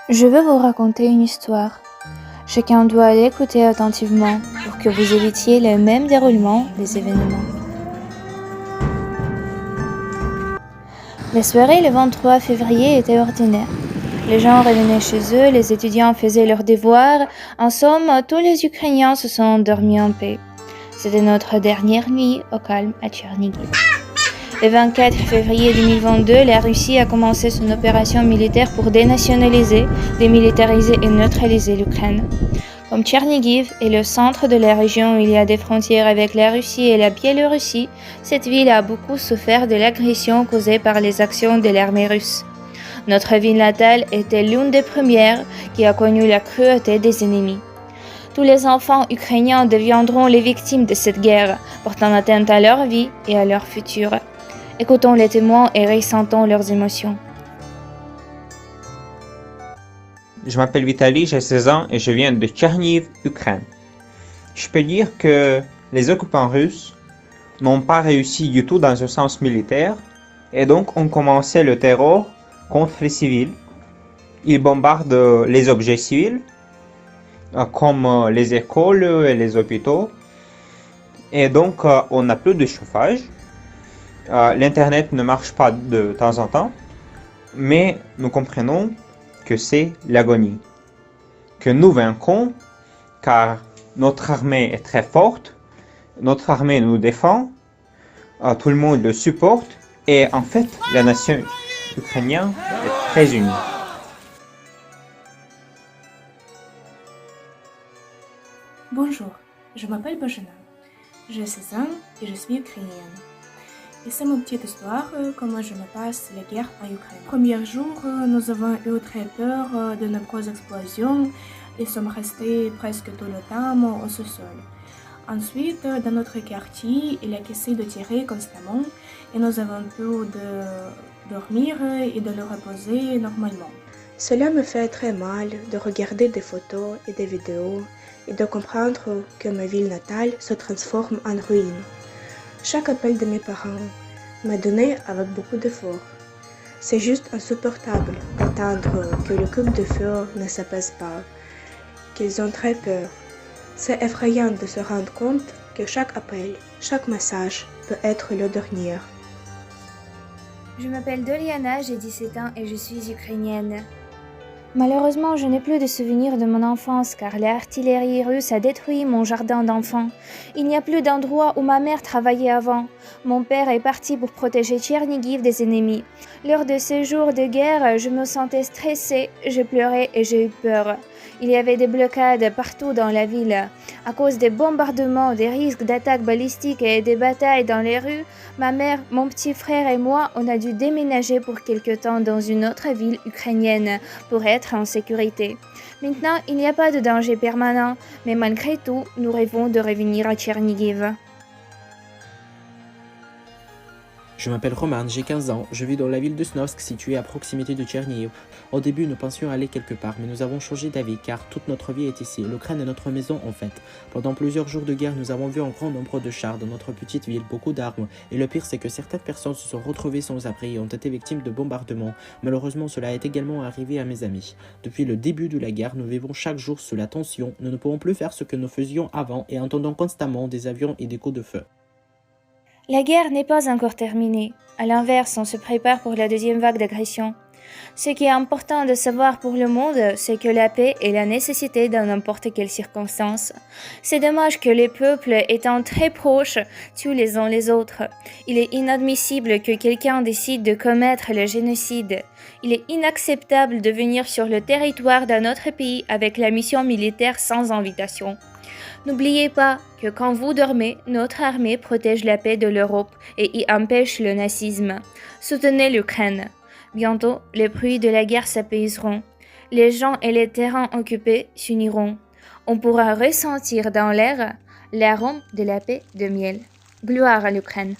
Je veux vous raconter une histoire. Chacun doit l'écouter attentivement pour que vous évitiez le même déroulement des événements. La soirée le 23 février était ordinaire. Les gens revenaient chez eux, les étudiants faisaient leurs devoirs. En somme, tous les Ukrainiens se sont endormis en paix. C'était notre dernière nuit au calme à Tchernigiv. Le 24 février 2022, la Russie a commencé son opération militaire pour dénationaliser, démilitariser et neutraliser l'Ukraine. Comme Tchernigiv est le centre de la région où il y a des frontières avec la Russie et la Biélorussie, cette ville a beaucoup souffert de l'agression causée par les actions de l'armée russe. Notre ville natale était l'une des premières qui a connu la cruauté des ennemis. Tous les enfants ukrainiens deviendront les victimes de cette guerre, portant atteinte à leur vie et à leur futur. Écoutons les témoins et ressentons leurs émotions. Je m'appelle Vitaly, j'ai 16 ans et je viens de Tcherniv, Ukraine. Je peux dire que les occupants russes n'ont pas réussi du tout dans un sens militaire et donc ont commencé le terror contre les civils. Ils bombardent les objets civils comme les écoles et les hôpitaux et donc on n'a plus de chauffage. L'internet ne marche pas de temps en temps, mais nous comprenons que c'est l'agonie, que nous vaincrons car notre armée est très forte, notre armée nous défend, tout le monde le supporte et en fait la nation ukrainienne est très unie. Bonjour, je m'appelle Bojana, j'ai 16 ans et je suis ukrainienne. Et c'est mon petite histoire, comment je me passe la guerre en Ukraine. Premier jour, nous avons eu très peur de nombreuses explosions et sommes restés presque tout le temps au sous-sol. Ensuite, dans notre quartier, il a essayé de tirer constamment et nous avons pu dormir et de le reposer normalement. Cela me fait très mal de regarder des photos et des vidéos et de comprendre que ma ville natale se transforme en ruine. Chaque appel de mes parents m'a donné avec beaucoup d'efforts. C'est juste insupportable d'attendre que le coupe de feu ne s'apaise pas, qu'ils ont très peur. C'est effrayant de se rendre compte que chaque appel, chaque message peut être le dernier. Je m'appelle Doliana, j'ai 17 ans et je suis ukrainienne. Malheureusement, je n'ai plus de souvenirs de mon enfance car l'artillerie russe a détruit mon jardin d'enfants. Il n'y a plus d'endroit où ma mère travaillait avant. Mon père est parti pour protéger Tchernigiv des ennemis. Lors de ces jours de guerre, je me sentais stressée, je pleurais et j'ai eu peur. Il y avait des blocades partout dans la ville. À cause des bombardements, des risques d'attaques balistiques et des batailles dans les rues, ma mère, mon petit frère et moi, on a dû déménager pour quelque temps dans une autre ville ukrainienne pour être en sécurité. Maintenant, il n'y a pas de danger permanent, mais malgré tout, nous rêvons de revenir à Tchernigiv. Je m'appelle Roman, j'ai 15 ans, je vis dans la ville de Snovsk située à proximité de Tchernihiv. Au début, nous pensions aller quelque part, mais nous avons changé d'avis car toute notre vie est ici. L'Ukraine est notre maison en fait. Pendant plusieurs jours de guerre, nous avons vu un grand nombre de chars dans notre petite ville, beaucoup d'armes. Et le pire, c'est que certaines personnes se sont retrouvées sans abri et ont été victimes de bombardements. Malheureusement, cela est également arrivé à mes amis. Depuis le début de la guerre, nous vivons chaque jour sous la tension. Nous ne pouvons plus faire ce que nous faisions avant et entendons constamment des avions et des coups de feu. La guerre n'est pas encore terminée. À l'inverse, on se prépare pour la deuxième vague d'agression. Ce qui est important de savoir pour le monde, c'est que la paix est la nécessité dans n'importe quelle circonstance. C'est dommage que les peuples, étant très proches, tuent les uns les autres. Il est inadmissible que quelqu'un décide de commettre le génocide. Il est inacceptable de venir sur le territoire d'un autre pays avec la mission militaire sans invitation. N'oubliez pas que quand vous dormez, notre armée protège la paix de l'Europe et y empêche le nazisme. Soutenez l'Ukraine. Bientôt, les bruits de la guerre s'apaiseront. Les gens et les terrains occupés s'uniront. On pourra ressentir dans l'air l'arôme de la paix de miel. Gloire à l'Ukraine.